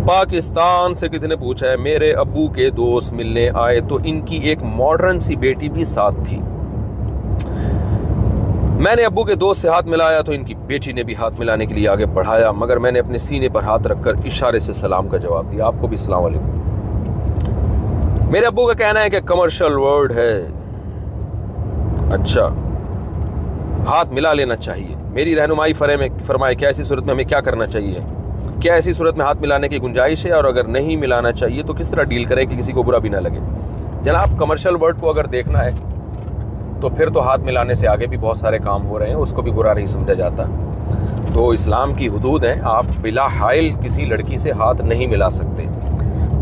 पाकिस्तान से किसी ने पूछा है, मेरे अब्बू के दोस्त मिलने आए तो इनकी एक मॉडर्न सी बेटी भी साथ थी। मैंने अब्बू के दोस्त से हाथ मिलाया तो इनकी बेटी ने भी हाथ मिलाने के लिए आगे बढ़ाया, मगर मैंने अपने सीने पर हाथ रखकर इशारे से सलाम का जवाब दिया। आपको भी अस्सलाम वालेकुम। मेरे अब्बू का कहना है कि कमर्शियल वर्ड है। अच्छा, हाथ मिला लेना चाहिए। मेरी रहनुमाई फरमाए क्या ऐसी सूरत में हमें क्या करना चाहिए? क्या ऐसी सूरत में हाथ मिलाने की गुंजाइश है, और अगर नहीं मिलाना चाहिए तो किस तरह डील करें कि किसी को बुरा भी ना लगे? जनाब, कमर्शियल वर्ड को अगर देखना है तो फिर तो हाथ मिलाने से आगे भी बहुत सारे काम हो रहे हैं, उसको भी बुरा नहीं समझा जाता। तो इस्लाम की हुदूद हैं, आप बिला हाइल किसी लड़की से हाथ नहीं मिला सकते।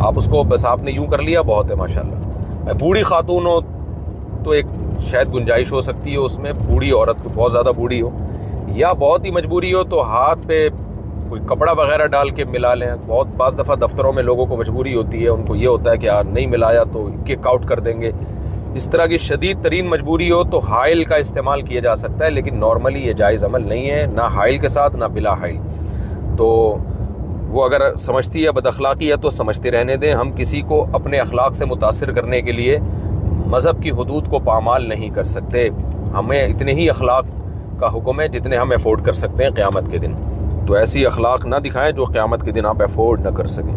आप उसको बस आपने यूं कर लिया, बहुत है माशाल्लाह। बूढ़ी खातून हो तो एक शायद गुंजाइश हो सकती है उसमें, बूढ़ी औरत को बहुत ज़्यादा बूढ़ी हो या बहुत ही मजबूरी हो तो हाथ पे कोई कपड़ा वगैरह डाल के मिला लें। बहुत बाज़ दफ़ा दफ्तरों में लोगों को मजबूरी होती है, उनको ये होता है कि यार नहीं मिलाया तो किक आउट कर देंगे। इस तरह की शदीद तरीन मजबूरी हो तो हाइल का इस्तेमाल किया जा सकता है, लेकिन नॉर्मली ये जायज़ अमल नहीं है, ना हाइल के साथ ना बिला हाइल। तो वो अगर समझती है बदअखलाक़ी है तो समझते रहने दें। हम किसी को अपने अखलाक से मुतासिर करने के लिए मज़हब की हुदूद को पामाल नहीं कर सकते। हमें इतने ही अखलाक का हुक्म है जितने हम अफोर्ड कर सकते हैं क़यामत के दिन। तो ऐसी अखलाक ना दिखाएं जो क़यामत के दिन आप अफोर्ड ना कर सकें।